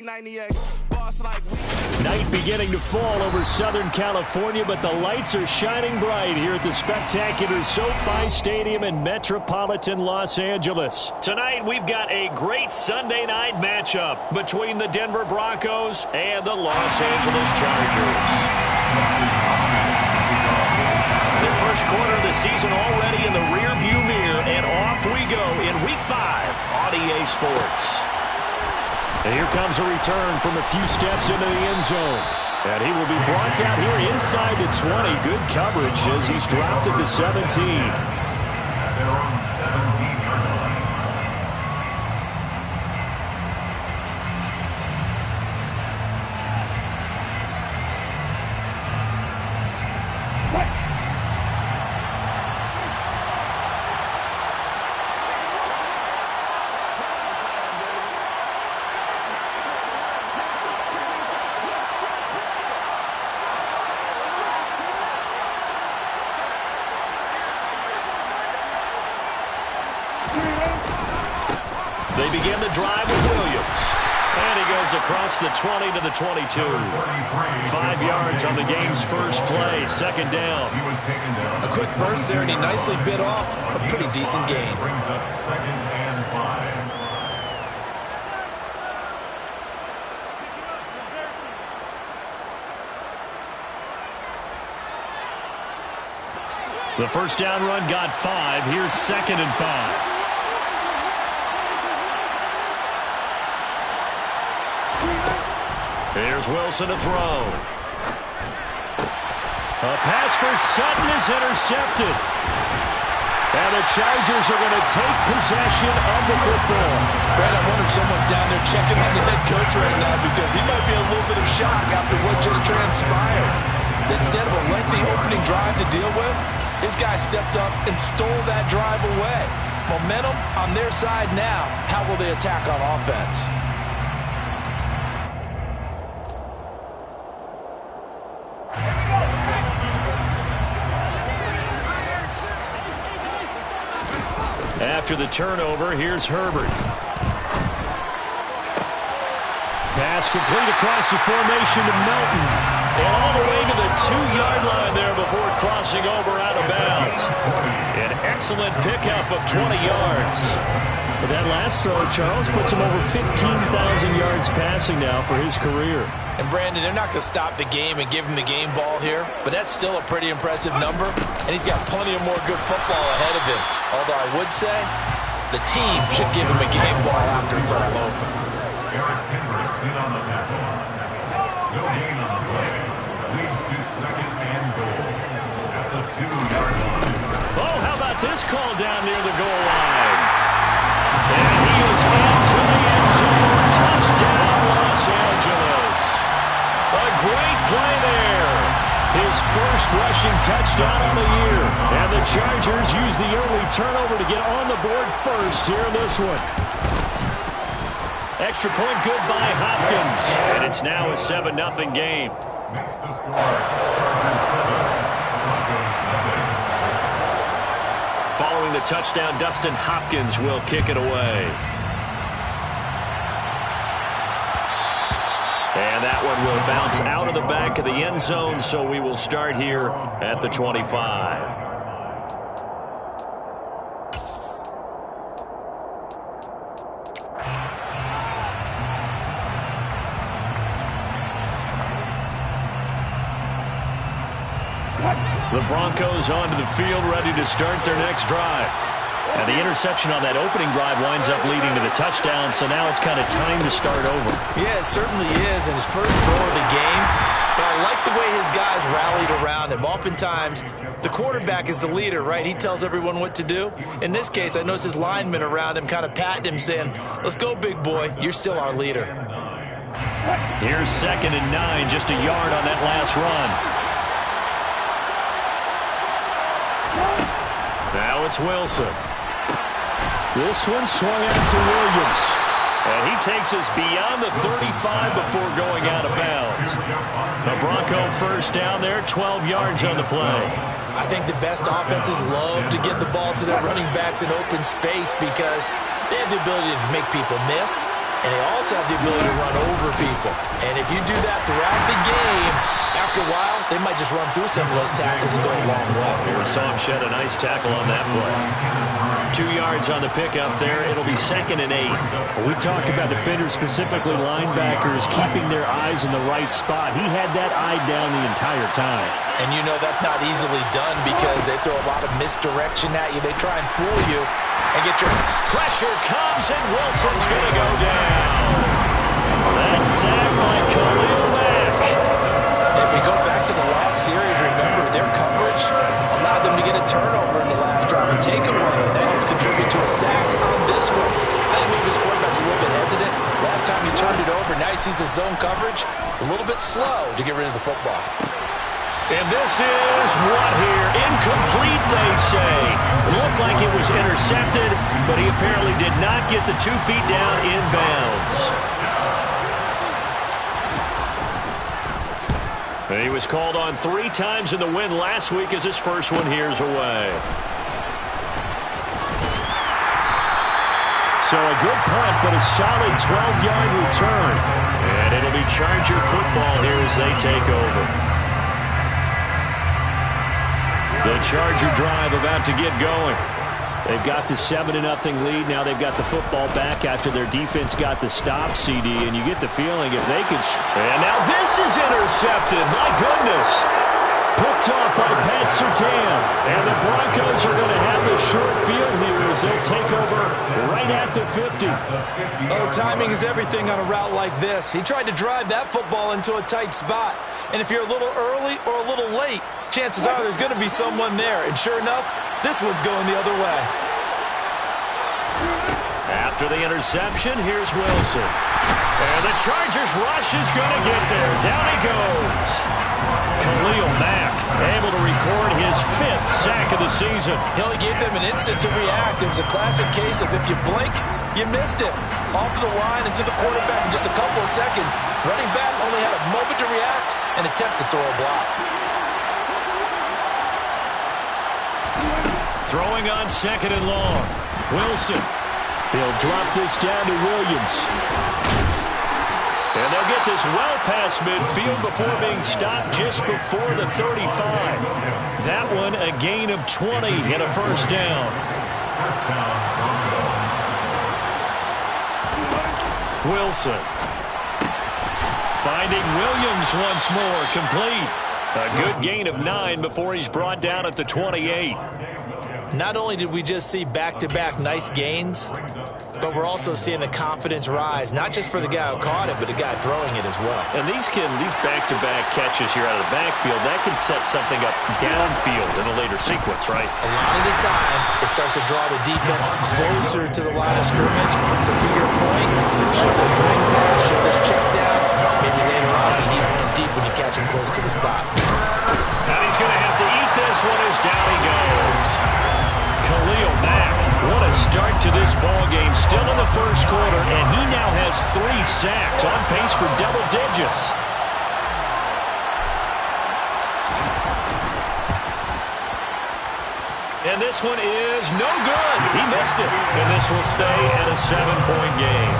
Night beginning to fall over Southern California, but the lights are shining bright here at the spectacular SoFi Stadium in metropolitan Los Angeles. Tonight, we've got a great Sunday night matchup between the Denver Broncos and the Los Angeles Chargers. The first quarter of the season already in the rearview mirror, and off we go in Week 5 on EA Sports. And here comes a return from a few steps into the end zone. And he will be brought out here inside the 20. Good coverage as he's dropped at the 17. They're on 17-yard line. They begin the drive with Williams. And he goes across the 20 to the 22. 5 yards on the game's first play. Second down. A quick burst there, and he nicely bit off a pretty decent gain. Brings up 2nd and 5. The first down run got 5. Here's 2nd and 5. Here's Wilson to throw. A pass for Sutton is intercepted. And the Chargers are going to take possession of the football. Brad, I wonder if someone's down there checking on the head coach right now, because he might be a little bit of shock after what just transpired. Instead of a lengthy opening drive to deal with, his guy stepped up and stole that drive away. Momentum on their side now. How will they attack on offense? After the turnover, here's Herbert. Pass complete across the formation to Melton. And all the way to the 2-yard line there before crossing over out of bounds. An excellent pickup of 20 yards. But that last throw, Charles, puts him over 15,000 yards passing now for his career. And Brandon, they're not going to stop the game and give him the game ball here, but that's still a pretty impressive number, and he's got plenty of more good football ahead of him. Although I would say the team should give him a game ball after it's all over. Eric Hendricks in on the tackle. No gain on the play. Leads to 2nd and goal at the 2-yard line. Oh, how about this call down near the goal line? And he is into the end zone. Touchdown, Los Angeles. A great play there. His first rushing touchdown on the year. And the Chargers use the early turnover to get on the board first here in this one. Extra point good by Hopkins. And it's now a 7-0 game. Makes the score. Chargers 7, Broncos 0. Following the touchdown, Dustin Hopkins will kick it away. And that one will bounce out of the back of the end zone, so we will start here at the 25. The Broncos onto the field, ready to start their next drive. And the interception on that opening drive winds up leading to the touchdown, so now it's kind of time to start over. Yeah, it certainly is, and his first throw of the game. But I like the way his guys rallied around him. Oftentimes, the quarterback is the leader, right? He tells everyone what to do. In this case, I noticed his linemen around him kind of patting him, saying, "Let's go, big boy. You're still our leader." Here's 2nd and 9, just a yard on that last run. Now it's Wilson. This one swung out to Williams. And he takes us beyond the 35 before going out of bounds. The Bronco first down there, 12 yards on the play. I think the best offenses love to get the ball to their running backs in open space because they have the ability to make people miss. and they also have the ability to run over people. And if you do that throughout the game, after a while, they might just run through some of those tackles and go a long way. We saw him shed a nice tackle on that play. 2 yards on the pickup there. It'll be 2nd and 8. We talk about defenders, specifically linebackers, keeping their eyes in the right spot. He had that eye down the entire time. And you know that's not easily done because they throw a lot of misdirection at you. They try and fool you and get your... Pressure comes, and Wilson's going to go down. That's sacked by Khalil Mack. If we go back to the last series, remember, their coverage allowed them to get a turnover in the last drive, a takeaway, and that helps contribute to a sack on this one. I think maybe this quarterback's a little bit hesitant. Last time he turned it over, now he sees his zone coverage a little bit slow to get rid of the football. And this is what here? Incomplete, they say. Looked like it was intercepted, but he apparently did not get the 2 feet down in bounds. And he was called on 3 times in the win last week as his first one here's away. So a good punt, but a solid 12-yard return. And it'll be Charger football here as they take over. The Charger drive about to get going. They've got the 7-0 lead. Now they've got the football back after their defense got the stop, CD, and you get the feeling if they could... And now this is intercepted. My goodness. Picked off by Pat Surtain. And the Broncos are going to have a short field here as they'll take over right at the 50. Oh, timing is everything on a route like this. He tried to drive that football into a tight spot. And if you're a little early or a little late, chances are there's going to be someone there. And sure enough, this one's going the other way. After the interception, here's Wilson. And the Chargers rush is going to get there. Down he goes. Khalil Mack able to record his 5th sack of the season. He only gave them an instant to react. It was a classic case of if you blink, you missed it. Off of the line and to the quarterback in just a couple of seconds. Running back only had a moment to react and attempt to throw a block. Throwing on 2nd and long. Wilson. He'll drop this down to Williams. And they'll get this well past midfield before being stopped just before the 35. That one a gain of 20 and a first down. Wilson. Finding Williams once more, complete. A good gain of 9 before he's brought down at the 28. Not only did we just see back-to-back nice gains, but we're also seeing the confidence rise, not just for the guy who caught it, but the guy throwing it as well. And these back-to-back catches here out of the backfield, that can set something up downfield in a later sequence, right? A lot of the time, it starts to draw the defense closer to the line of scrimmage. So to your point, show the swing pass, show this check down. Maybe later on, he needs one deep when you catch him close to the spot. And he's going to have to eat this one as down he goes. Khalil Mack, what a start to this ball game. Still in the first quarter, and he now has 3 sacks, on pace for double digits. And this one is no good. He missed it, and this will stay at a 7-point game.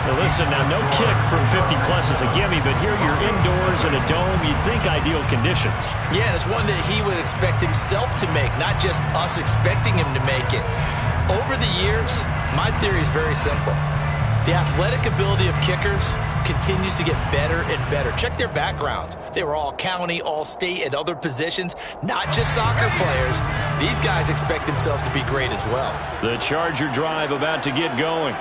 Well, listen, now no kick from 50-plus is a gimme, but here you're indoors in a dome. You'd think ideal conditions. Yeah, and it's one that he would expect himself to make, not just us expecting him to make it. Over the years, my theory is very simple. The athletic ability of kickers continues to get better and better. Check their backgrounds. They were all county, all state, and other positions, not just soccer players. These guys expect themselves to be great as well. The Charger drive about to get going.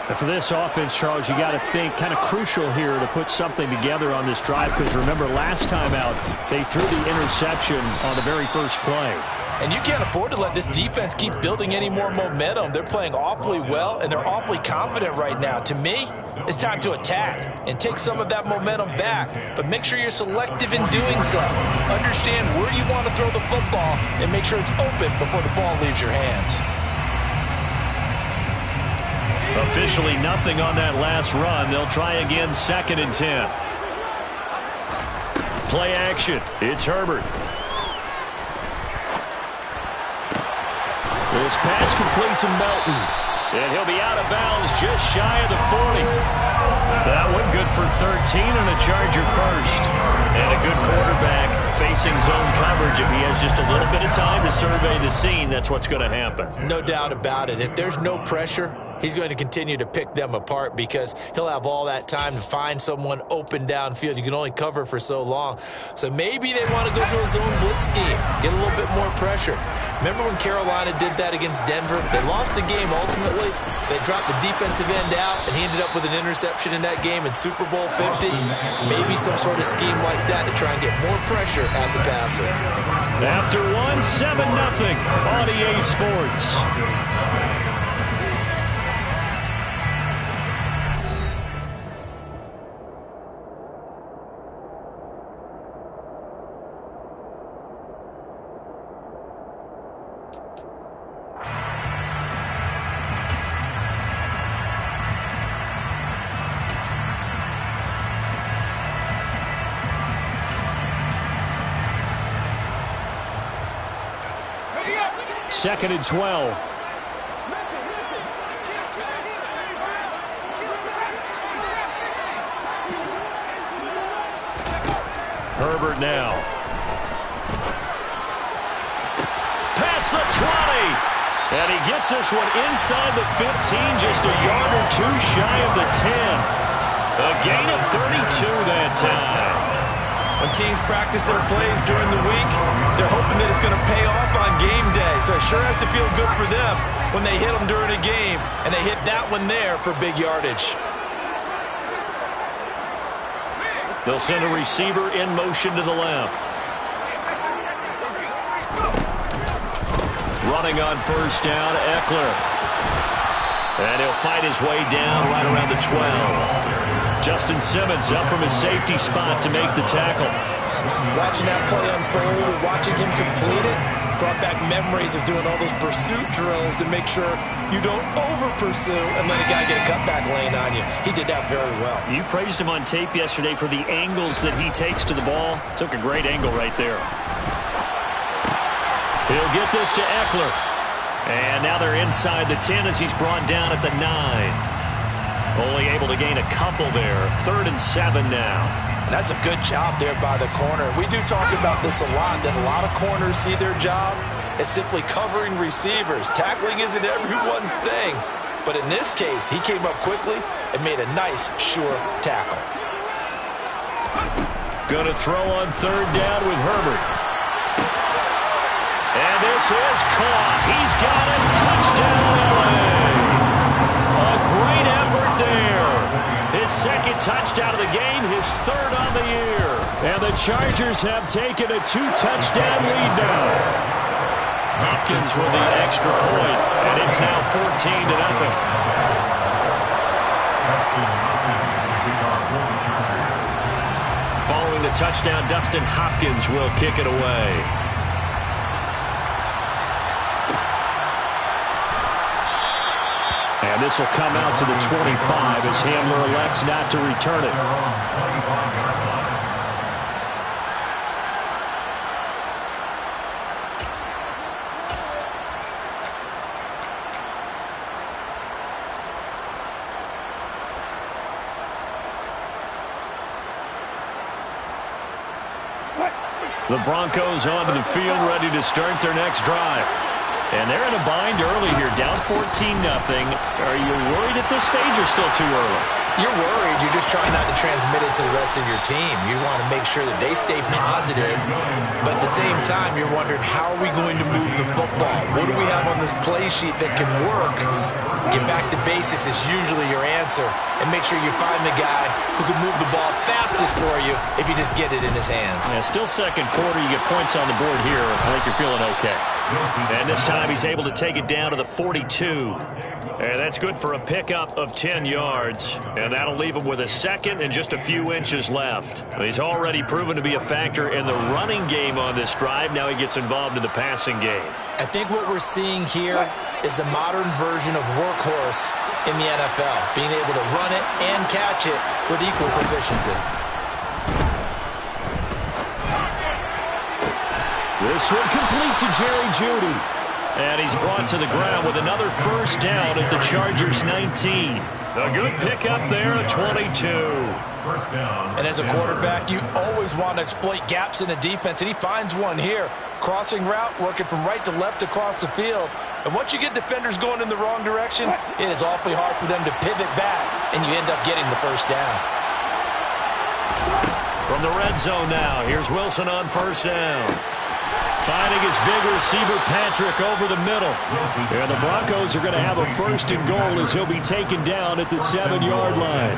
And for this offense, Charles, you got to think kind of crucial here to put something together on this drive, because remember last time out, they threw the interception on the very first play. And you can't afford to let this defense keep building any more momentum. They're playing awfully well, and they're awfully confident right now. To me, it's time to attack and take some of that momentum back. But make sure you're selective in doing so. Understand where you want to throw the football and make sure it's open before the ball leaves your hands. Officially nothing on that last run. They'll try again, 2nd and 10. Play action. It's Herbert. This pass complete to Melton. And he'll be out of bounds just shy of the 40. That one good for 13 and a Charger first. And a good quarterback facing zone coverage. If he has just a little bit of time to survey the scene, that's what's going to happen. No doubt about it. If there's no pressure, he's going to continue to pick them apart because he'll have all that time to find someone open downfield. You can only cover for so long. So maybe they want to go to a zone blitz scheme, get a little bit more pressure. Remember when Carolina did that against Denver? They lost the game ultimately. They dropped the defensive end out, and he ended up with an interception in that game in Super Bowl 50. Maybe some sort of scheme like that to try and get more pressure at the passer. After 7-0 on EA Sports. Second and 12. Herbert now. Past the 20. And he gets this one inside the 15, just a yard or two shy of the 10. A gain of 32 that time. When teams practice their plays during the week, they're hoping that it's going to pay off on game day. So it sure has to feel good for them when they hit them during a game, and they hit that one there for big yardage. They'll send a receiver in motion to the left. Running on first down, Eckler. And he'll fight his way down right around the 12. Justin Simmons up from his safety spot to make the tackle. Watching that play unfold and watching him complete it brought back memories of doing all those pursuit drills to make sure you don't over-pursue and let a guy get a cutback lane on you. He did that very well. You praised him on tape yesterday for the angles that he takes to the ball. Took a great angle right there. He'll get this to Eckler. And now they're inside the 10 as he's brought down at the 9. Only able to gain a couple there. 3rd and 7 now. That's a good job there by the corner. We do talk about this a lot, that a lot of corners see their job as simply covering receivers. Tackling isn't everyone's thing. But in this case, he came up quickly and made a nice, sure tackle. Going to throw on 3rd down with Herbert. And this is caught. He's got it. Touchdown, LA. A great effort there. His 2nd touchdown of the game, his 3rd on the year. And the Chargers have taken a 2-touchdown lead now. Hopkins with the extra point, and it's now 14-0. Following the touchdown, Dustin Hopkins will kick it away. And this will come out to the 25 as Hamler elects not to return it. The Broncos onto the field, ready to start their next drive. And they're in a bind early here, down 14-0. Are you worried at this stage or still too early? You're worried. You're just trying not to transmit it to the rest of your team. You want to make sure that they stay positive, but at the same time, you're wondering, how are we going to move the football? What do we have on this play sheet that can work? Get back to basics is usually your answer, and make sure you find the guy who can move the ball fastest for you if you just get it in his hands. Yeah, still second quarter. You get points on the board here. I think you're feeling okay. And this time he's able to take it down to the 42. And that's good for a pickup of 10 yards. And that'll leave him with a 2nd and just a few inches left. He's already proven to be a factor in the running game on this drive. Now he gets involved in the passing game. I think what we're seeing here is the modern version of workhorse in the NFL. Being able to run it and catch it with equal proficiency. This one complete to Jerry Jeudy. And he's brought to the ground with another first down at the Chargers' 19. A good pickup there at 22. First down. And as a quarterback, you always want to exploit gaps in the defense, and he finds one here. Crossing route, working from right to left across the field. And once you get defenders going in the wrong direction, it is awfully hard for them to pivot back, and you end up getting the first down. From the red zone now, here's Wilson on first down. Finding his big receiver, Patrick, over the middle. And the Broncos are going to have a first and goal as he'll be taken down at the 7-yard line.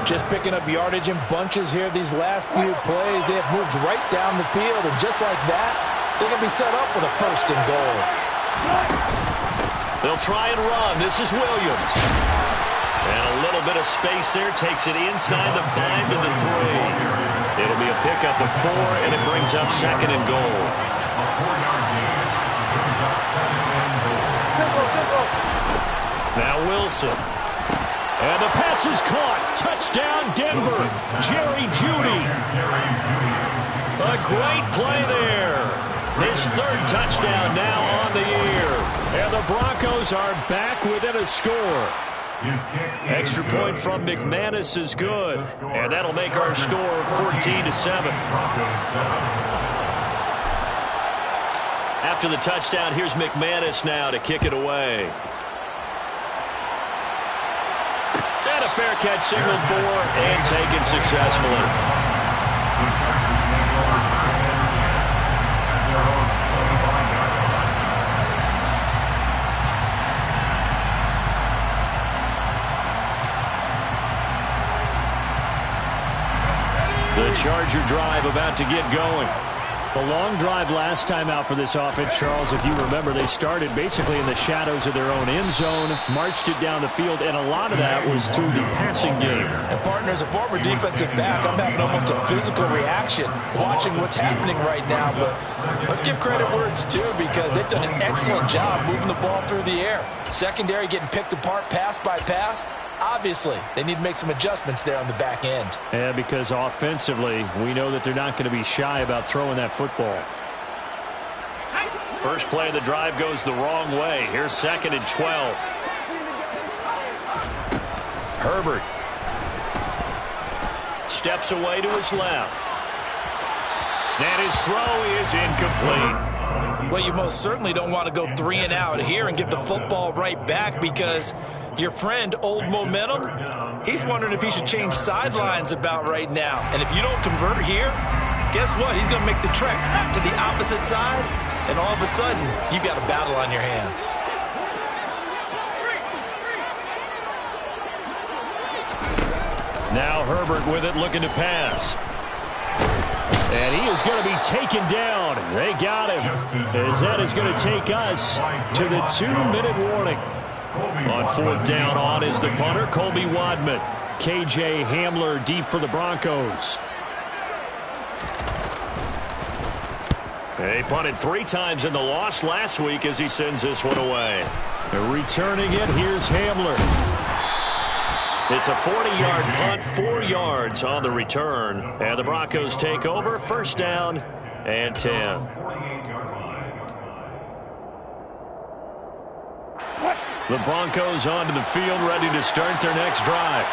Just picking up yardage in bunches here these last few plays. They have moved right down the field, and just like that, they're going to be set up with a first and goal. They'll try and run. This is Williams. And a little bit of space there. Takes it inside the 5 to the 3. It'll be a pickup of 4, and it brings up second and goal. A 4-yard gain. Brings up second and goal. Now Wilson. And the pass is caught. Touchdown, Denver. Jerry Jeudy. A great play there. His third touchdown now on the year. And the Broncos are back within a score. Extra point from McManus is good. And that'll make our score 14-7. After the touchdown, here's McManus now to kick it away. And a fair catch signaled for and taken successfully. The Chargers take over first and 10 at their own 25-yard line. The Charger drive about to get going. A long drive last time out for this offense, Charles. If you remember, they started basically in the shadows of their own end zone, marched it down the field, and a lot of that was through the passing game. And, partner, as a former defensive back, I'm having almost a physical reaction watching what's happening right now. But let's give credit where it's due, because they've done an excellent job moving the ball through the air. Secondary getting picked apart pass by pass. Obviously, they need to make some adjustments there on the back end. Yeah, because offensively, we know that they're not going to be shy about throwing that football. First play of the drive goes the wrong way. Here's second and 12. Herbert steps away to his left. And his throw is incomplete. Well, you most certainly don't want to go 3 and out here and give the football right back, because your friend, Old Momentum, he's wondering if he should change sidelines about right now. And if you don't convert here, guess what? He's going to make the trek to the opposite side, and all of a sudden, you've got a battle on your hands. Now Herbert with it, looking to pass. And he is going to be taken down. They got him. As that is going to take us to the 2-minute warning. On fourth down on is the punter, Colby Wadman. KJ Hamler deep for the Broncos. They punted 3 times in the loss last week as he sends this one away. Returning it, here's Hamler. It's a 40-yard punt, 4 yards on the return. And the Broncos take over, first down and 10. The Broncos onto the field, ready to start their next drive.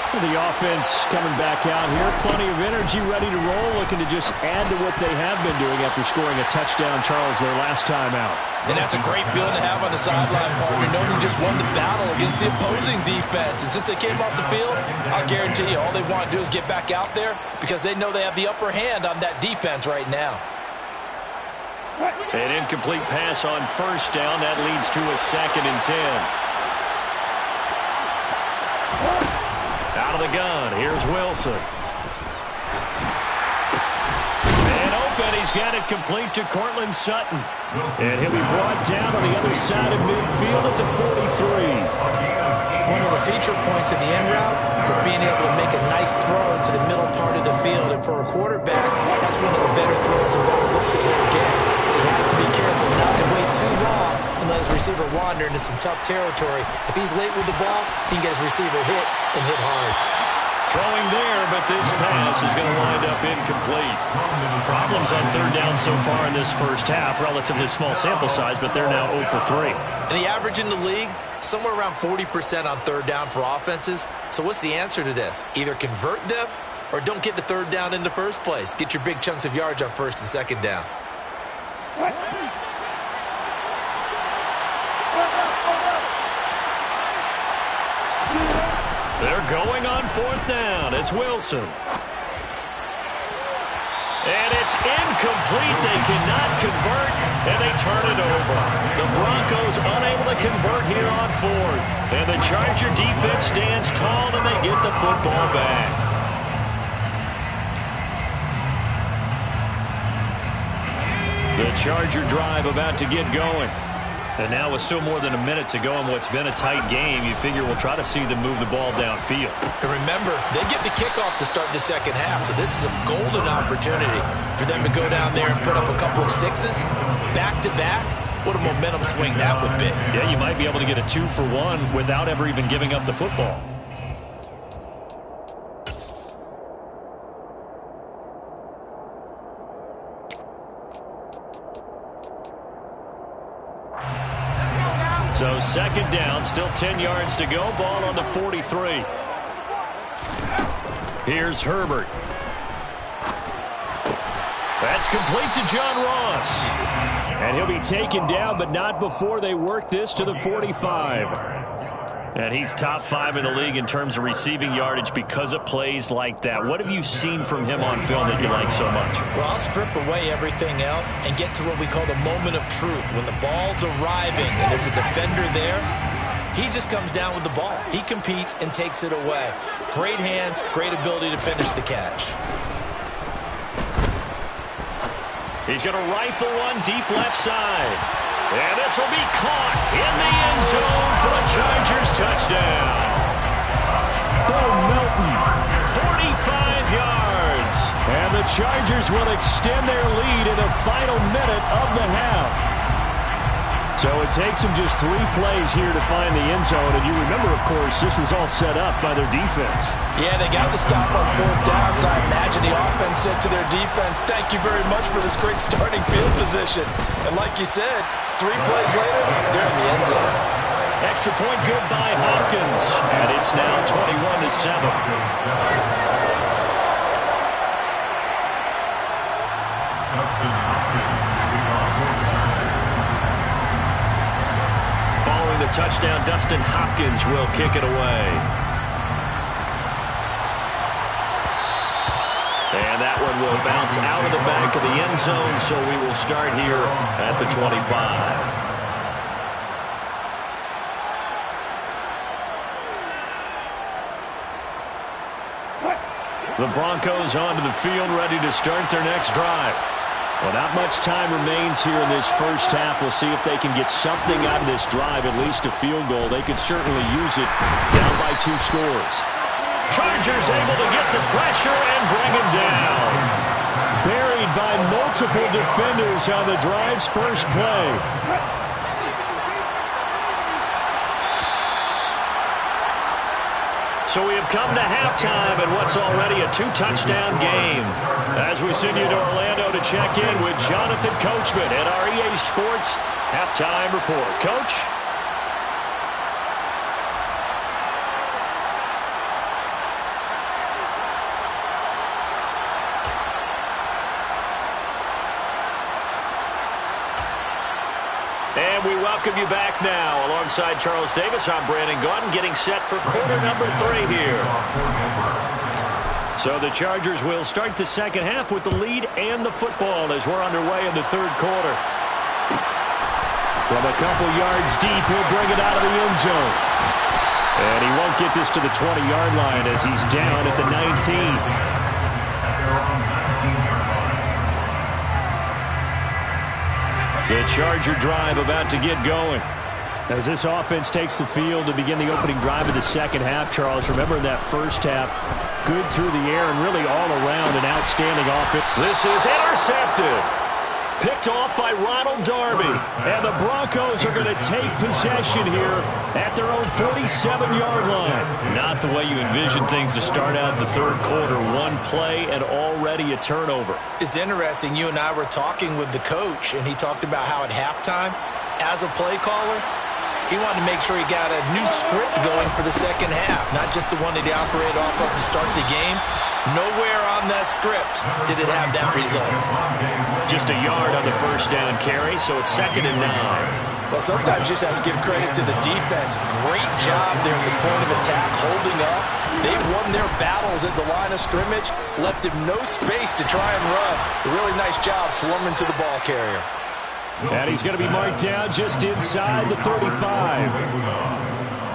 The offense coming back out here. Plenty of energy, ready to roll, looking to just add to what they have been doing after scoring a touchdown, Charles, their last time out. And that's a great feeling to have on the sideline, partner, knowing you just won the battle against the opposing defense. And since they came off the field, I'll guarantee you all they want to do is get back out there, because they know they have the upper hand on that defense right now. An incomplete pass on first down. That leads to a second and 10. Out of the gun, here's Wilson. And open, he's got it complete to Courtland Sutton. And he'll be brought down on the other side of midfield at the 43. One of the feature points of the end route is being able to make a nice throw to the middle part of the field. And for a quarterback, that's one of the better throws and better looks that he'll get. But he has to be careful not to wait too long and let his receiver wander into some tough territory. If he's late with the ball, he can get his receiver hit and hit hard. Throwing there, but this pass pass is going to wind up incomplete. Problems on third down so far in this first half. Relatively small sample size, but they're now 0 for 3. And the average in the league, somewhere around 40% on third down for offenses. So what's the answer to this? Either convert them or don't get to third down in the first place. Get your big chunks of yards on first and second down. They're going on fourth down. It's Wilson. And it's incomplete. They cannot convert, and they turn it over. The Broncos unable to convert here on fourth. And the Charger defense stands tall, and they get the football back. The Charger drive about to get going. And now with still more than a minute to go in what's been a tight game, you figure we'll try to see them move the ball downfield. And remember, they get the kickoff to start the second half, so this is a golden opportunity for them to go down there and put up a couple of sixes back-to-back. What a momentum swing that would be. Yeah, you might be able to get a 2-for-1 without ever even giving up the football. So second down, still 10 yards to go. Ball on the 43. Here's Herbert. That's complete to John Ross. And he'll be taken down, but not before they work this to the 45. And he's top 5 in the league in terms of receiving yardage because of plays like that. What have you seen from him on film that you like so much? Well, I'll strip away everything else and get to what we call the moment of truth. When the ball's arriving and there's a defender there, he just comes down with the ball. He competes and takes it away. Great hands, great ability to finish the catch. He's going to rifle one deep left side. And this will be caught in the end zone for a Chargers touchdown. Bo Melton, 45 yards. And the Chargers will extend their lead in the final minute of the half. So it takes them just 3 plays here to find the end zone. And you remember, of course, this was all set up by their defense. Yeah, they got the stop on fourth down, so I imagine the offense said to their defense, thank you very much for this great starting field position. And like you said, 3 plays later, they're in the end zone. Extra point good by Hopkins. And it's now 21-7. Dustin Hopkins moving on for return. Following the touchdown, Dustin Hopkins will kick it away. And that one will bounce out of the back of the end zone, so we will start here at the 25. The Broncos onto the field, ready to start their next drive. Well, not much time remains here in this first half. We'll see if they can get something out of this drive, at least a field goal. They could certainly use it down by 2 scores. Chargers able to get the pressure and bring him down. Buried by multiple defenders on the drive's first play. So we have come to halftime in what's already a 2-touchdown game. As we send you to Orlando to check in with Jonathan Coachman at our EA Sports Halftime Report. Coach? And we welcome you back now. Alongside Charles Davis, I'm Brandon Gaudin, getting set for quarter number 3 here. So the Chargers will start the second half with the lead and the football as we're underway in the third quarter. From a couple yards deep, he'll bring it out of the end zone. And he won't get this to the 20-yard line as he's down at the 19. The Charger drive about to get going. As this offense takes the field to begin the opening drive of the second half, Charles, remember in that first half, good through the air and really all around an outstanding offense. This is intercepted. Picked off by Ronald Darby. And the Broncos are going to take possession here at their own 47-yard line. Not the way you envision things to start out the third quarter. One play and already a turnover. It's interesting. You and I were talking with the coach, and he talked about how at halftime, as a play caller, he wanted to make sure he got a new script going for the second half, not just the one that he operated off of to start the game. Nowhere on that script did it have that result. Just a yard on the first down carry, so it's 2nd and 9. Well, sometimes you just have to give credit to the defense. Great job there at the point of attack, holding up. They won their battles at the line of scrimmage, left him no space to try and run. A really nice job swarming to the ball carrier. And he's going to be marked down just inside the 35.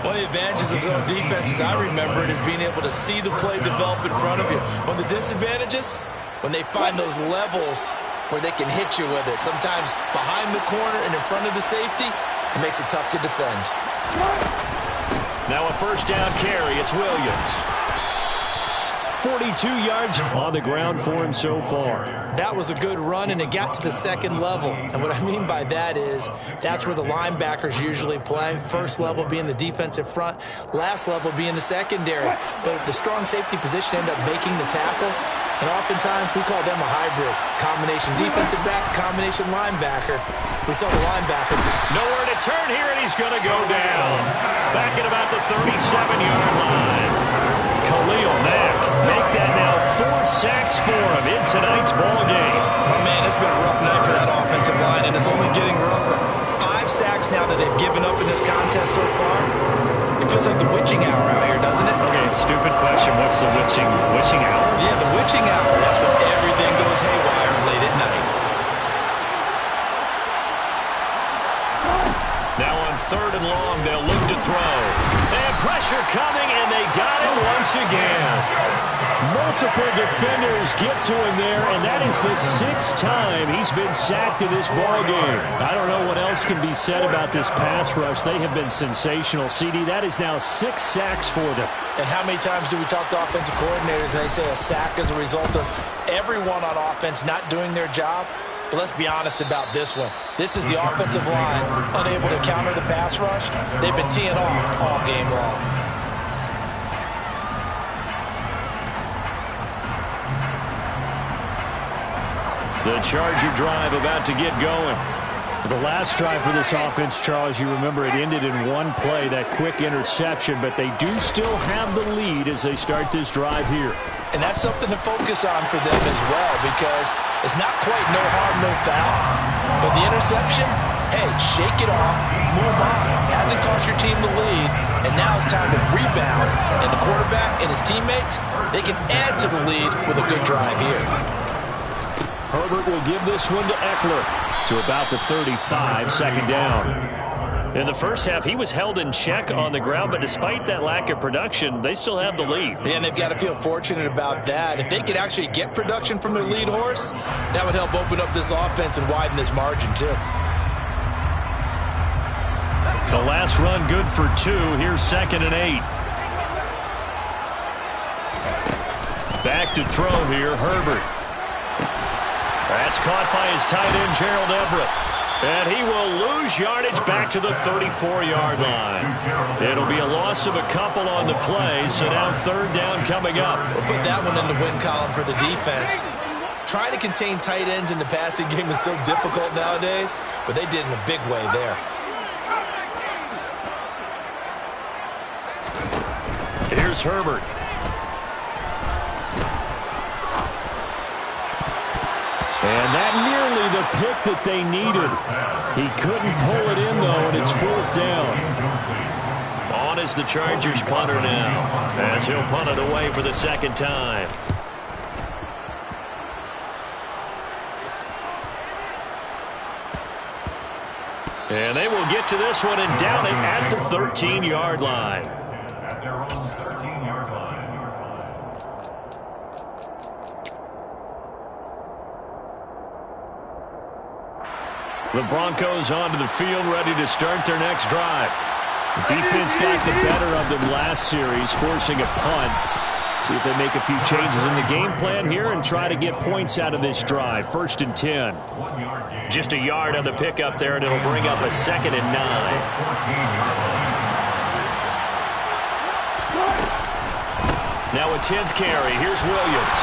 One of the advantages of zone defense, as I remember it, is being able to see the play develop in front of you. One of the disadvantages, when they find those levels where they can hit you with it. Sometimes behind the corner and in front of the safety, it makes it tough to defend. Now a first down carry. It's Williams. 42 yards on the ground for him so far. That was a good run, and it got to the second level. And what I mean by that is that's where the linebackers usually play. First level being the defensive front, last level being the secondary. But the strong safety position ended up making the tackle. And oftentimes we call them a hybrid. Combination defensive back, combination linebacker. We saw the linebacker. Nowhere to turn here, and he's going to go down. Back at about the 37-yard line. Khalil Mack make that now 4 sacks for him in tonight's ball game. Oh, man, it's been a rough night for that offensive line, and it's only getting rougher. 5 sacks now that they've given up in this contest so far. It feels like the witching hour out here, doesn't it? Okay, stupid question. What's the witching hour? Yeah, the witching hour. That's when everything goes haywire late at night. Now on 3rd and long, they'll look to throw. And pressure coming, and they got him once again. Multiple defenders get to him there, and that is the 6th time he's been sacked in this ball game. I don't know what else can be said about this pass rush. They have been sensational. CD, that is now 6 sacks for them. And how many times do we talk to offensive coordinators and they say a sack as a result of everyone on offense not doing their job? But let's be honest about this one. This is the offensive line unable to counter the pass rush. They've been teeing off all game long. The Charger drive about to get going. The last drive for this offense, Charles, you remember it ended in one play, that quick interception, but they do still have the lead as they start this drive here. And that's something to focus on for them as well, because it's not quite no harm, no foul. But the interception, hey, shake it off, move on. Hasn't cost your team the lead, and now it's time to rebound. And the quarterback and his teammates, they can add to the lead with a good drive here. Herbert will give this one to Eckler to about the 35, 2nd down. In the first half, he was held in check on the ground, but despite that lack of production, they still have the lead. Yeah, and they've got to feel fortunate about that. If they could actually get production from their lead horse, that would help open up this offense and widen this margin too. The last run good for 2. Here's 2nd and 8. Back to throw here, Herbert. That's caught by his tight end, Gerald Everett. And he will lose yardage back to the 34-yard line. It'll be a loss of a couple on the play, so now 3rd down coming up. We'll put that one in the win column for the defense. Trying to contain tight ends in the passing game is so difficult nowadays, but they did in a big way there. Here's Herbert. And that nearly the pick that they needed. He couldn't pull it in, though, and it's 4th down. On is the Chargers punter now, as he'll punt it away for the 2nd time. And they will get to this one and down it at the 13-yard line. At their own 13-yard line. The Broncos onto the field, ready to start their next drive. The defense got the better of them last series, forcing a punt. See if they make a few changes in the game plan here and try to get points out of this drive. 1st and 10. Just a yard on the pickup there, and it'll bring up a 2nd and 9. Now a 10th carry. Here's Williams.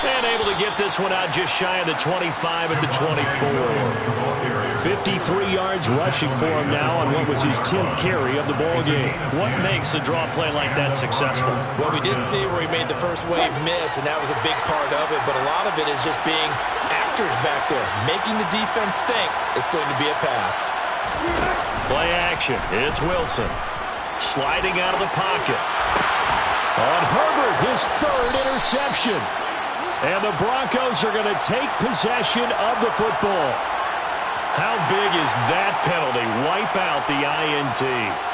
And able to get this one out just shy of the 25 at the 24. 53 yards rushing for him now on what was his 10th carry of the ball game. What makes a draw play like that successful? Well, we did see where he made the first wave miss, and that was a big part of it. But a lot of it is just being actors back there, making the defense think it's going to be a pass. Play action. It's Wilson. Sliding out of the pocket. On Herbert, his 3rd interception. And the Broncos are going to take possession of the football. How big is that penalty? Wipe out the INT.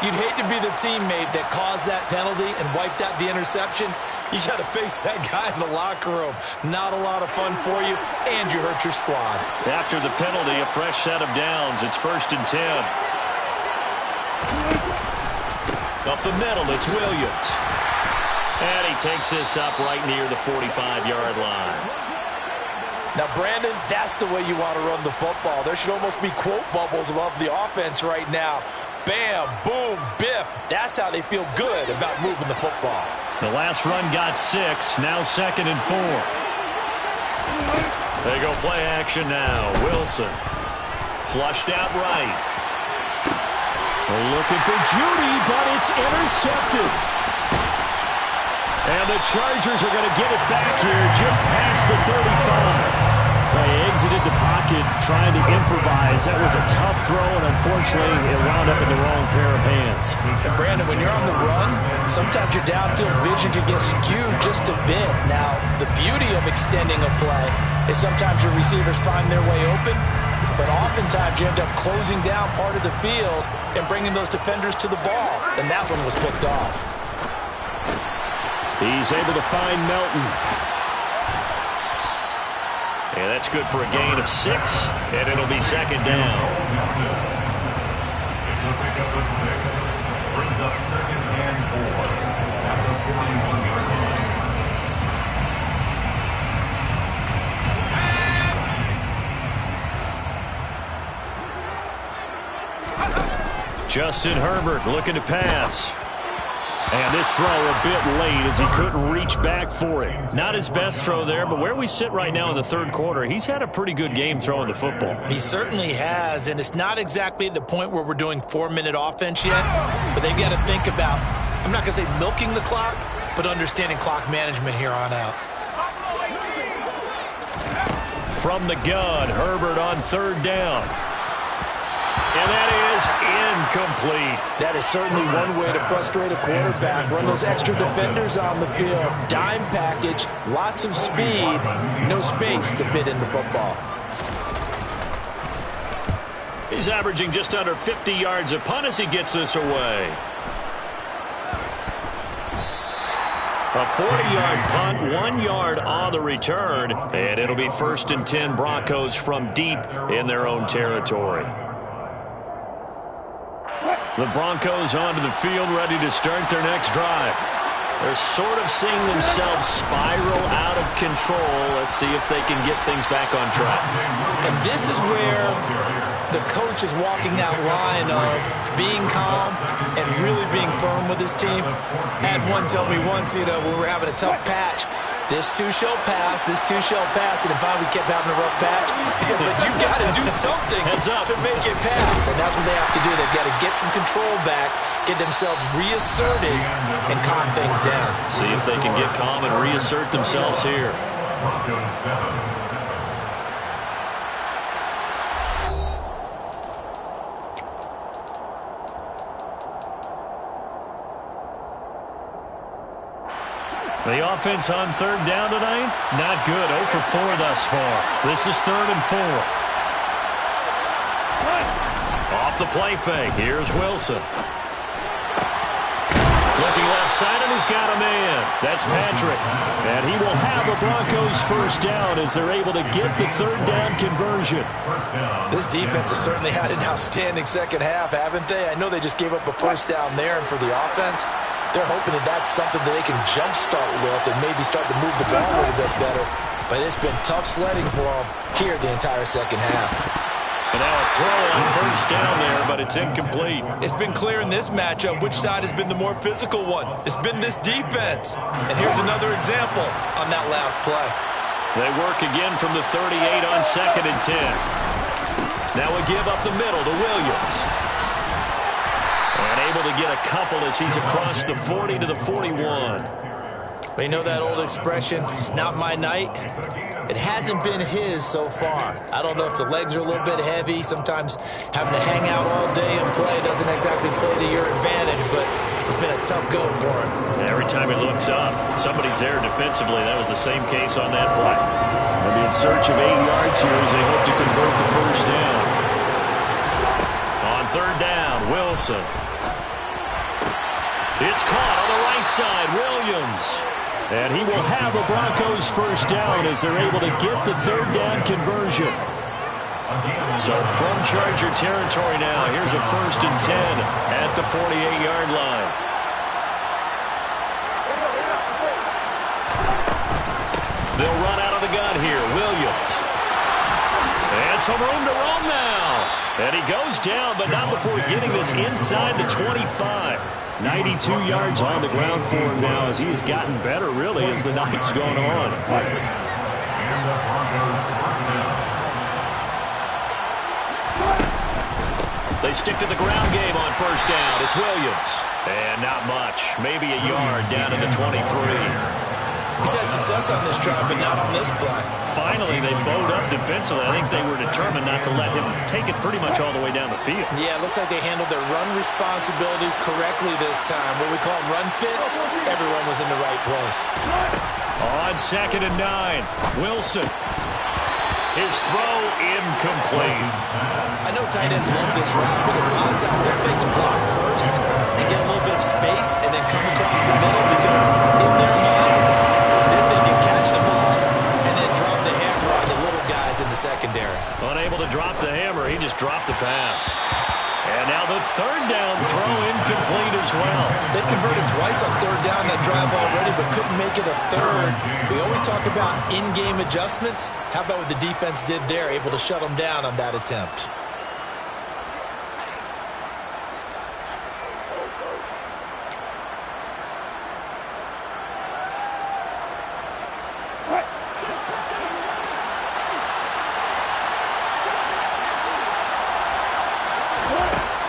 You'd hate to be the teammate that caused that penalty and wiped out the interception. You got to face that guy in the locker room. Not a lot of fun for you, and you hurt your squad. After the penalty, a fresh set of downs. It's 1st and 10. Up the middle, it's Williams. And he takes this up right near the 45-yard line. Now, Brandon, that's the way you want to run the football. There should almost be quote bubbles above the offense right now. Bam, boom, biff. That's how they feel good about moving the football. The last run got 6. Now 2nd and 4. They go play action now. Wilson. Flushed out right. Looking for Judy, but it's intercepted. And the Chargers are going to get it back here just past the 35. They exited the pocket trying to improvise. That was a tough throw, and unfortunately, it wound up in the wrong pair of hands. And Brandon, when you're on the run, sometimes your downfield vision can get skewed just a bit. Now, the beauty of extending a play is sometimes your receivers find their way open, but oftentimes you end up closing down part of the field and bringing those defenders to the ball, and that one was picked off. He's able to find Melton. And that's good for a gain of 6, and it'll be 2nd down. It's a pickup of 6. Brings up 2nd and 4 at the 41-yard line. Justin Herbert looking to pass. And this throw a bit late as he couldn't reach back for it. Not his best throw there, but where we sit right now in the 3rd quarter, he's had a pretty good game throwing the football. He certainly has, and it's not exactly at the point where we're doing 4-minute offense yet, but they've got to think about, I'm not going to say milking the clock, but understanding clock management here on out. From the gun, Herbert on 3rd down. And that is incomplete. That is certainly one way to frustrate a quarterback. Run those extra defenders on the field. Dime package, lots of speed, no space to fit in the football. He's averaging just under 50 yards a punt as he gets this away. A 40-yard punt, 1 yard on the return, and it'll be 1st and 10 Broncos from deep in their own territory. The Broncos onto the field, ready to start their next drive. They're sort of seeing themselves spiral out of control. Let's see if they can get things back on track. And this is where the coach is walking that line of being calm and really being firm with his team. I had one tell me once, when we were having a tough patch, this too shall pass, this too shall pass, and finally we kept having a rough patch. He said, but you've got to do something to make it pass, and that's what they have to do. They've got to get some control back, get themselves reasserted, and calm things down. See if they can get calm and reassert themselves here. Broncos 7. The offense on 3rd down tonight, not good. 0 for 4 thus far. This is 3rd and 4. Off the play fake. Here's Wilson. Looking left side, and he's got a man. That's Patrick. And he will have a Broncos 1st down as they're able to get the 3rd down conversion. This defense has certainly had an outstanding second half, haven't they? I know they just gave up a 1st down there, and for the offense, They're hoping that that's something that they can jumpstart with and maybe start to move the ball a little bit better. But it's been tough sledding for them here the entire second half. And now a throw on first down there, but it's incomplete. It's been clear in this matchup which side has been the more physical one. It's been this defense. And here's another example on that last play. They work again from the 38 on 2nd and 10. Now a give up the middle to Williams. And able to get a couple as he's across the 40 to the 41. You know that old expression, it's not my night? It hasn't been his so far. I don't know if the legs are a little bit heavy. Sometimes having to hang out all day and play doesn't exactly play to your advantage, but it's been a tough go for him. Every time he looks up, somebody's there defensively. That was the same case on that play. They'll be in search of 8 yards here as they hope to convert the first down. On 3rd down, Wilson. It's caught on the right side, Williams. And he will have a Broncos first down as they're able to get the 3rd down conversion. So from Charger territory now, here's a 1st and 10 at the 48-yard line. They'll run out of the gun here, Williams. And some room to roam now. And he goes down, but not before getting this inside the 25. 92 yards on the ground for him now as he has gotten better, really, as the night's gone on. And the Broncos first down. They stick to the ground game on first down. It's Williams. And not much. Maybe a yard down to the 23. He's had success on this drive, but not on this play. Finally, they bowed up defensively. I think they were determined not to let him take it pretty much all the way down the field. Yeah, it looks like they handled their run responsibilities correctly this time. What we call them run fits, everyone was in the right place. On 2nd and 9, Wilson. His throw incomplete. I know tight ends love this route because a lot of times they're fake to block first and get a little bit of space and then come across the middle because in their mind, they can catch the ball and then drop the hammer on the little guys in the secondary. Unable to drop the hammer, he just dropped the pass. And now the 3rd down throw incomplete as well. They converted twice on 3rd down that drive already, but couldn't make it a 3rd. We always talk about in-game adjustments. How about what the defense did there, able to shut them down on that attempt?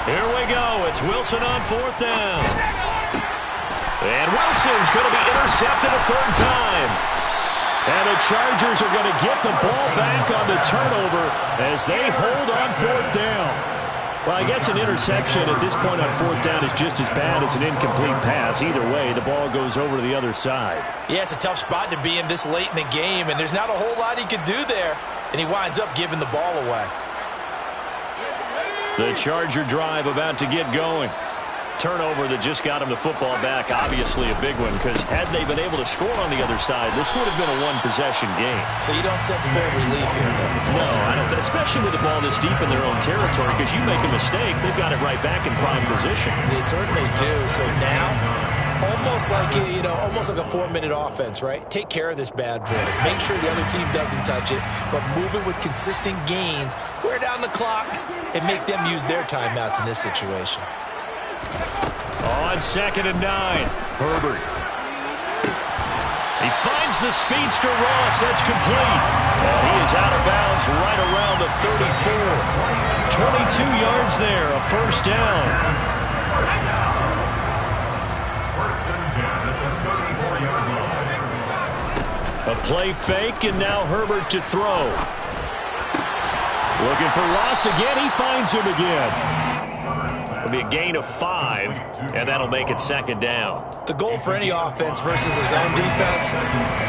Here we go. It's Wilson on 4th down. And Wilson's going to be intercepted a 3rd time. And the Chargers are going to get the ball back on the turnover as they hold on 4th down. Well, I guess an interception at this point on 4th down is just as bad as an incomplete pass. Either way, the ball goes over to the other side. Yeah, it's a tough spot to be in this late in the game, and there's not a whole lot he could do there. And he winds up giving the ball away. The Charger drive about to get going. Turnover that just got him the football back, obviously a big one, because had they been able to score on the other side, this would have been a one-possession game. So you don't sense full relief here, then? No, I don't, especially with the ball this deep in their own territory, because you make a mistake, they've got it right back in prime position. They certainly do. So now, almost like a 4-minute offense, right? Take care of this bad boy. Make sure the other team doesn't touch it, but move it with consistent gains, wear down the clock, and make them use their timeouts in this situation. On 2nd and 9, Herbert. He finds the speedster Ross. That's complete. And he is out of bounds right around the 34. 22 yards there, a 1st down. First and 10 at the 34-yard line. A play fake, and now Herbert to throw. Looking for Ross again. He finds him again. It'll be a gain of 5, and that'll make it 2nd down. The goal for any offense versus his own defense,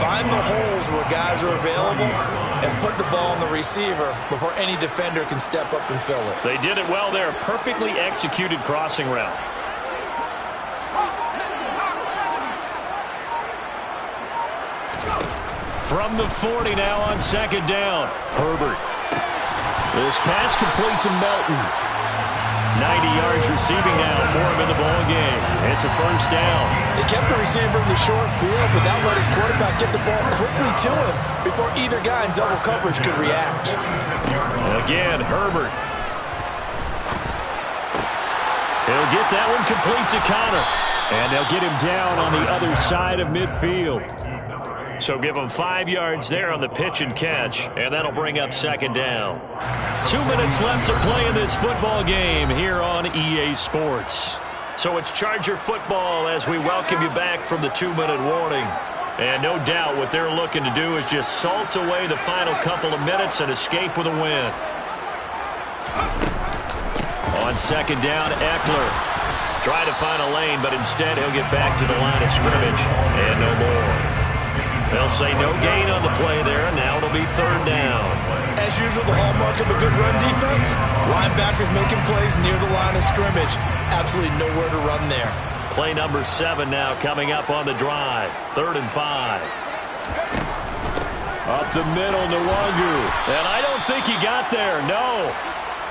find the holes where guys are available and put the ball on the receiver before any defender can step up and fill it. They did it well there. Perfectly executed crossing route. From the 40 now on 2nd down. Herbert. This pass complete to Melton. 90 yards receiving now for him in the ball game. It's a first down. They kept the receiver in the short field, but that let his quarterback get the ball quickly to him before either guy in double coverage could react. Again, Herbert. He'll get that one complete to Connor. And they'll get him down on the other side of midfield. So give him 5 yards there on the pitch and catch, and that'll bring up second down. 2 minutes left to play in this football game here on EA Sports. So it's Charger football as we welcome you back from the 2-minute warning. And no doubt what they're looking to do is just salt away the final couple of minutes and escape with a win. On second down, Eckler. Trying to find a lane, but instead he'll get back to the line of scrimmage. And no more. They'll say no gain on the play there. Now it'll be third down. As usual, the hallmark of a good run defense, linebackers making plays near the line of scrimmage. Absolutely nowhere to run there. Play number 7 now coming up on the drive. 3rd and 5. Up the middle, Nwangu. And I don't think he got there, no.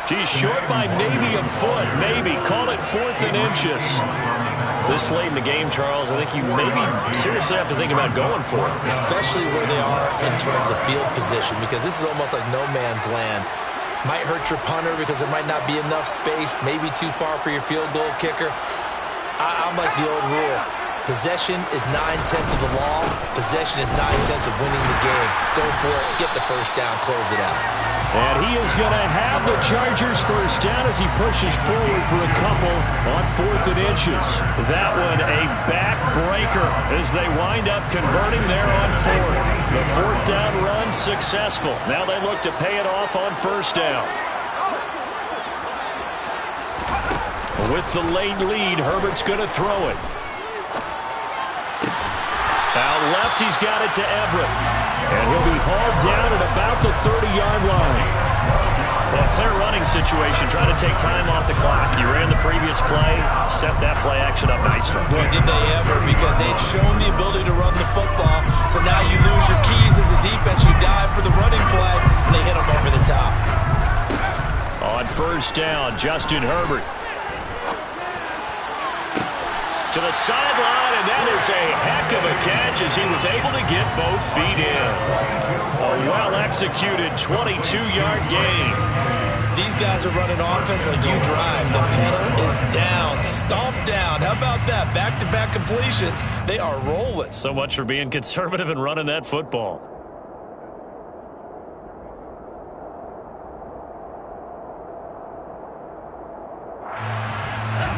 He's short by maybe a foot, maybe. Call it 4th and inches. This late in the game, Charles, I think you maybe seriously have to think about going for it. Especially where they are in terms of field position, because this is almost like no man's land. Might hurt your punter because there might not be enough space, maybe too far for your field goal kicker. I'm like the old rule. Possession is 9/10 of the law. Possession is 9/10 of winning the game. Go for it. Get the first down. Close it out. And he is going to have the Chargers first down as he pushes forward for a couple on 4th and inches. That one a backbreaker as they wind up converting there on 4th. The 4th down run successful. Now they look to pay it off on first down. With the late lead, Herbert's going to throw it. Out left, he's got it to Everett. And he'll be hauled down at about the 30-yard line. Well, clear running situation, trying to take time off the clock. You ran the previous play, set that play action up nicely. Boy, did they ever, because they'd shown the ability to run the football. So now you lose your keys as a defense. You dive for the running play, and they hit them over the top. On first down, Justin Herbert. To the sideline, and that is a heck of a catch as he was able to get both feet in. A well-executed 22-yard gain. These guys are running offense like you drive. The pedal is down, stomped down. How about that? Back-to-back completions. They are rolling. So much for being conservative and running that football.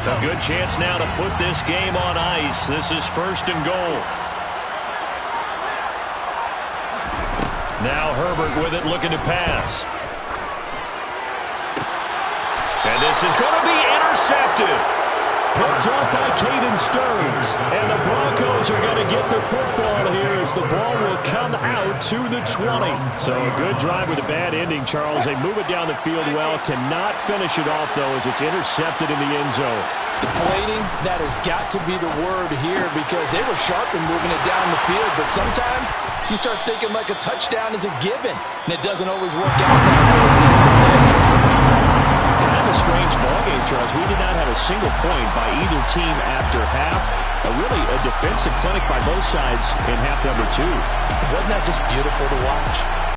A good chance now to put this game on ice. This is 1st and goal. Now Herbert with it, looking to pass. And this is going to be intercepted. Picked off by Caden Stearns. And the Broncos are going to get the football here as the ball will come out to the 20. So a good drive with a bad ending, Charles. They move it down the field well. Cannot finish it off, though, as it's intercepted in the end zone. Deflating, that has got to be the word here, because they were sharp in moving it down the field. But sometimes you start thinking like a touchdown is a given, and it doesn't always work out that way. Kind of a strange ballgame, Charles. We did not have a single point by either team after half. Really a defensive clinic by both sides in half number 2. Wasn't that just beautiful to watch?